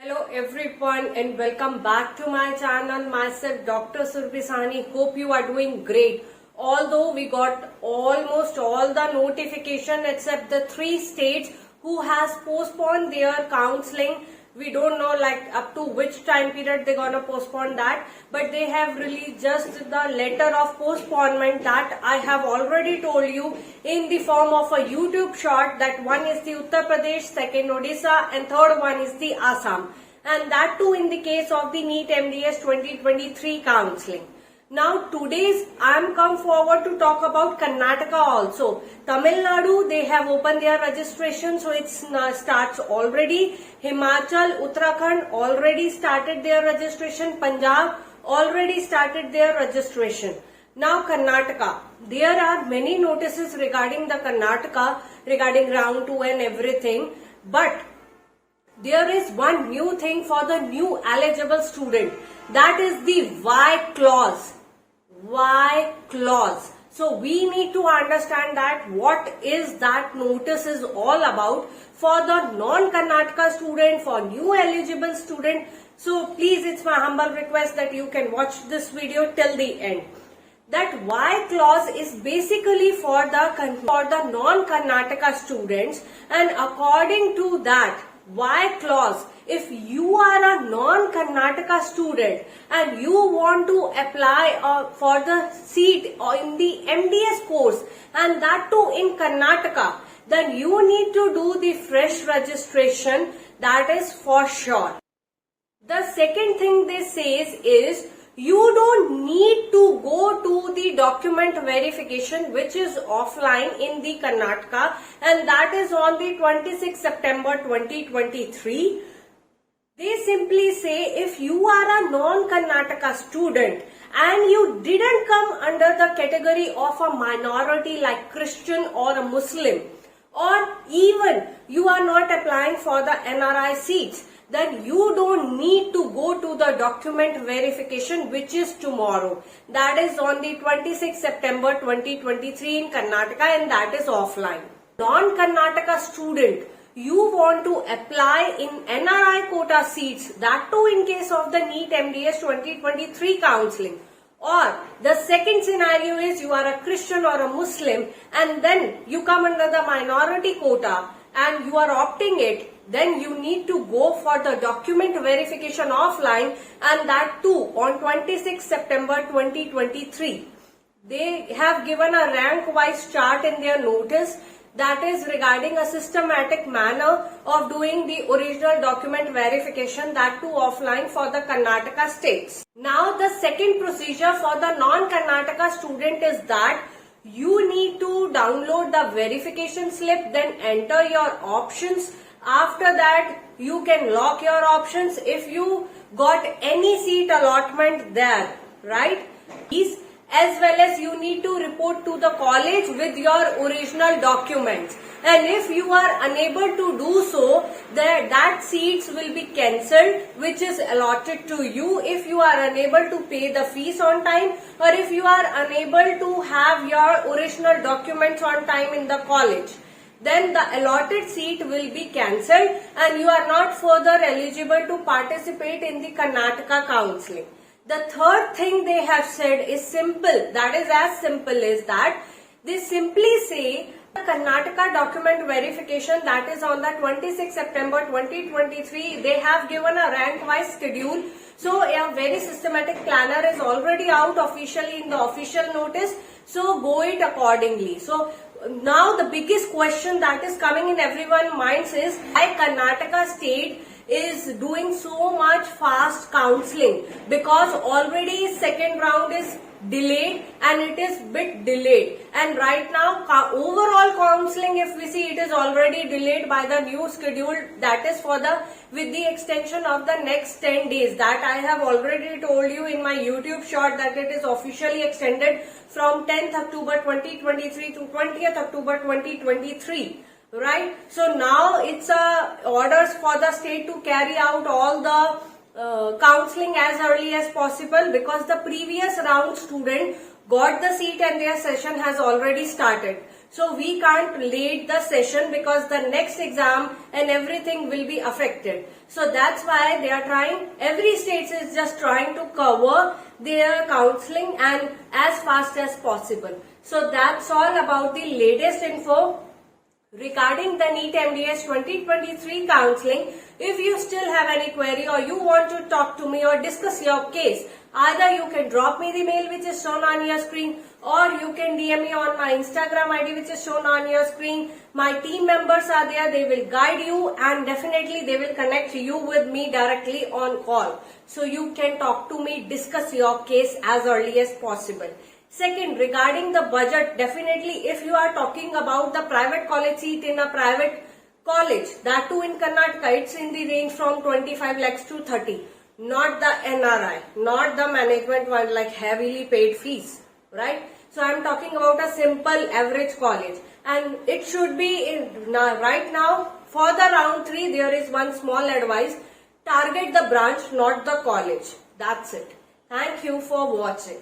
Hello everyone and welcome back to my channel. Myself Dr. Surbhi Sahni. Hope you are doing great. Although we got almost all the notification except the 3 states who has postponed their counseling. We don't know like up to which time period they're gonna postpone that, but they have released just the letter of postponement that I have already told you in the form of a YouTube short, that one is the Uttar Pradesh, second Odisha and third one is the Assam, and that too in the case of the NEET MDS 2023 counseling. Now today's I am come forward to talk about Karnataka also. Tamil Nadu, they have opened their registration, so it starts already. Himachal, Uttarakhand already started their registration. Punjab already started their registration. Now Karnataka, there are many notices regarding the Karnataka, regarding round 2 and everything, but there is one new thing for the new eligible student, that is the Y clause. Y clause. So we need to understand that what is that notice is all about for the non-Karnataka student, for new eligible student. So please, it's my humble request that you can watch this video till the end. That Y clause is basically for the non-Karnataka students, and according to that Y clause, if you are a non-Karnataka student and you want to apply for the seat in the MDS course, and that too in Karnataka, then you need to do the fresh registration, that is for sure. The second thing they say is you don't need to go to the document verification which is offline in the Karnataka, and that is on the 26th September 2023. They simply say if you are a non-Karnataka student and you didn't come under the category of a minority like Christian or a Muslim, or even you are not applying for the NRI seats, then you don't need to go to the document verification which is tomorrow. That is on the 26th September 2023 in Karnataka, and that is offline. Non-Karnataka student, you want to apply in NRI quota seats, that too in case of the NEET MDS 2023 counseling. Or the second scenario is you are a Christian or a Muslim and then you come under the minority quota and you are opting it, then you need to go for the document verification offline, and that too on 26 September 2023. They have given a rank wise chart in their notice, that is regarding a systematic manner of doing the original document verification, that too offline for the Karnataka states. Now the second procedure for the non-Karnataka student is that you need to download the verification slip, then enter your options. After that, you can lock your options if you got any seat allotment there, right? As well as you need to report to the college with your original documents. And if you are unable to do so, that seats will be cancelled which is allotted to you if you are unable to pay the fees on time, or if you are unable to have your original documents on time in the college. Then the allotted seat will be cancelled and you are not further eligible to participate in the Karnataka counseling. The third thing they have said is simple, that is as simple as that they simply say the Karnataka document verification, that is on the 26th September 2023, they have given a rank wise schedule. So a very systematic planner is already out officially in the official notice, so go it accordingly. So now the biggest question that is coming in everyone's minds is why Karnataka state is doing so much fast counseling, because already second round is delayed and it is bit delayed, and right now overall counseling, if we see, it is already delayed by the new schedule, that is for the with the extension of the next 10 days, that I have already told you in my YouTube short that it is officially extended from 10th October 2023 to 20th October 2023. Right, so now it's orders for the state to carry out all the counseling as early as possible, because the previous round student got the seat and their session has already started. So we can't lead the session because the next exam and everything will be affected. So that's why they are trying, every state is just trying to cover their counseling and as fast as possible. So that's all about the latest info regarding the NEET MDS 2023 counseling. If you still have any query or you want to talk to me or discuss your case, either you can drop me the mail which is shown on your screen, or you can DM me on my Instagram ID which is shown on your screen. My team members are there, they will guide you and definitely they will connect you with me directly on call. So you can talk to me, discuss your case as early as possible. Second, regarding the budget, definitely if you are talking about the private college seat in a private college, that too in Karnataka, it's in the range from 25 lakhs to 30. Not the NRI, not the management one like heavily paid fees, right? So I'm talking about a simple average college, and it should be in, right now for the round 3 there is one small advice: target the branch, not the college. That's it. Thank you for watching.